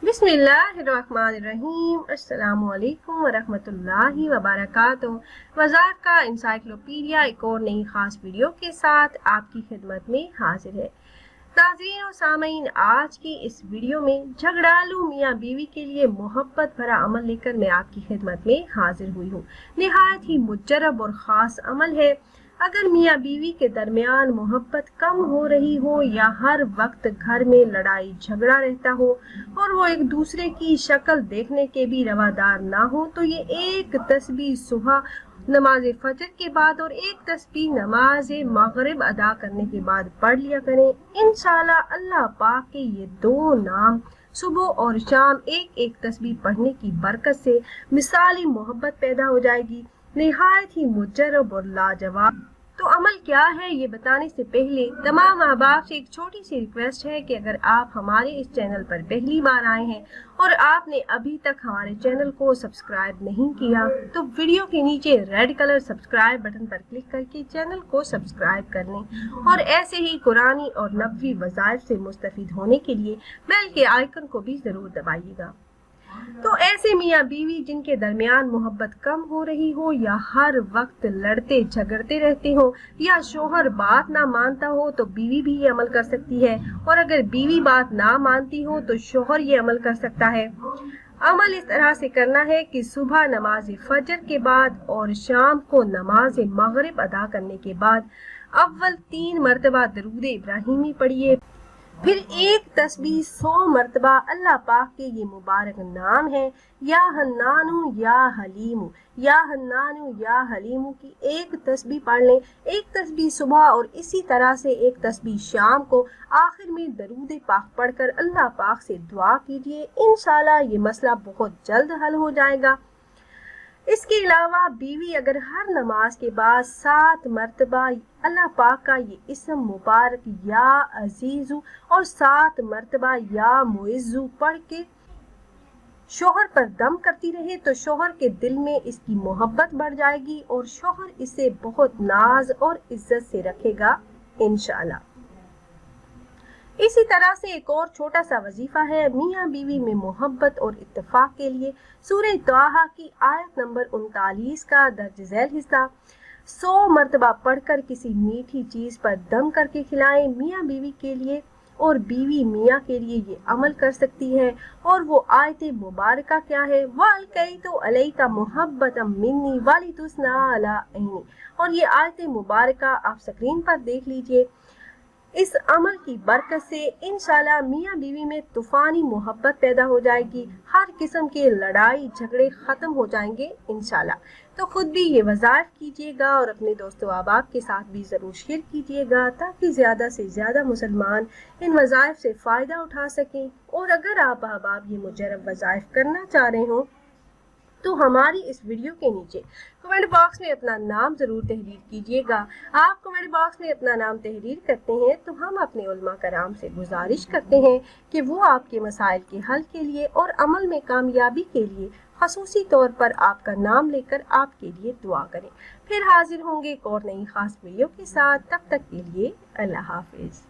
बिस्मिल्लाहिर्रहमानिर्रहीम। अस्सलामुअलैकुम वरहमतुल्लाहि वबरकातुहू। वज़ाइफ का इंसाइक्लोपीडिया एक और नई खास वीडियो के साथ आपकी खिदमत में हाजिर है। नाज़रीन और सामीन, आज की इस वीडियो में झगड़ालू मियाँ बीवी के लिए मोहब्बत भरा अमल लेकर मैं आपकी खिदमत में हाजिर हुई हूँ। निहायत ही मुजरब और ख़ास अमल है। अगर मियाँ बीवी के दरमियान मोहब्बत कम हो रही हो या हर वक्त घर में लड़ाई झगड़ा रहता हो और वो एक दूसरे की शक्ल देखने के भी रवादार ना हो, तो ये एक तस्बीह सुबह नमाज फजर के बाद और एक तस्बीह नमाज मगरिब अदा करने के बाद पढ़ लिया करें। इंशाल्लाह अल्लाह पाक के ये दो नाम सुबह और शाम एक एक तस्बीह पढ़ने की बरकत से मिसाली मोहब्बत पैदा हो जाएगी। निहायत ही मुजरब और लाजवाब। तो अमल क्या है ये बताने से पहले तमाम अहबाब से एक छोटी सी रिक्वेस्ट है कि अगर आप हमारे इस चैनल पर पहली बार आए हैं और आपने अभी तक हमारे चैनल को सब्सक्राइब नहीं किया, तो वीडियो के नीचे रेड कलर सब्सक्राइब बटन पर क्लिक करके चैनल को सब्सक्राइब कर लें और ऐसे ही कुरानी और नबवी वज़ाइफ से मुस्तफीद होने के लिए बेल के आइकन को भी जरूर दबाइएगा। तो ऐसे मियाँ बीवी जिनके दरमियान मोहब्बत कम हो रही हो या हर वक्त लड़ते झगड़ते रहते हो या शोहर बात ना मानता हो, तो बीवी भी ये अमल कर सकती है, और अगर बीवी बात ना मानती हो तो शोहर ये अमल कर सकता है। अमल इस तरह से करना है कि सुबह नमाज फजर के बाद और शाम को नमाज मगरिब अदा करने के बाद अव्वल 3 मरतबा दरूद इब्राहिमी पढ़िए, फिर एक तस्बीह 100 मरतबा अल्लाह पाक के ये मुबारक नाम है या हन्नानु या हलीमु, या हन्नानु या हलीमु की एक तस्बीह पढ़ लें। एक तस्बीह सुबह और इसी तरह से एक तस्बीह शाम को आखिर में दरूद पाक पढ़कर अल्लाह पाक से दुआ कीजिए। इंशाल्लाह ये मसला बहुत जल्द हल हो जाएगा। इसके अलावा बीवी अगर हर नमाज के बाद 7 मरतबा अल्लाह पाक का ये इस्म मुबारक या अजीजू और 7 मरतबा या मुइज्जू पढ़ के शोहर पर दम करती रहे, तो शोहर के दिल में इसकी मोहब्बत बढ़ जाएगी और शोहर इसे बहुत नाज और इज्जत से रखेगा इंशाल्लाह। इसी तरह से एक और छोटा सा वजीफा है मियाँ बीवी में मोहब्बत और इत्तेफाक के लिए। सूरह तोहा की आयत नंबर 39 का दर्ज झैल हिस्सा 100 मरतबा पढ़कर किसी मीठी चीज पर दम करके खिलाएं। मियाँ बीवी के लिए और बीवी मियाँ के लिए ये अमल कर सकती है। और वो आयत मुबारका क्या है? वअलकैतु अलैका मुहब्बतम मिन्नी वलितुस्ना अला ऐनी। और ये आयत मुबारका आप स्क्रीन पर देख लीजिए। इस अमल की बरकत से इंशाल्लाह मियाँ बीवी में तूफानी मोहब्बत पैदा हो जाएगी, हर किस्म के लड़ाई झगड़े खत्म हो जाएंगे इंशाल्लाह। तो खुद भी ये वज़ाइफ कीजिएगा और अपने दोस्तों अहबाब के साथ भी ज़रूर शेयर कीजिएगा, ताकि ज़्यादा से ज़्यादा मुसलमान इन वज़ाइफ से फ़ायदा उठा सकें। और अगर आप अहबाब ये मुजरब वज़ाइफ करना चाह रहे हो तो हमारी इस वीडियो के नीचे कमेंट बॉक्स में अपना नाम जरूर तहरीर कीजिएगा। आप कमेंट बॉक्स में अपना नाम तहरीर करते हैं तो हम अपने उलमा कराम से गुजारिश करते हैं कि वो आपके मसाइल के हल के लिए और अमल में कामयाबी के लिए खसूसी तौर पर आपका नाम लेकर आपके लिए दुआ करें। फिर हाजिर होंगे एक और नई खास वीडियो के साथ। तब तक के लिए अल्लाह हाफिज।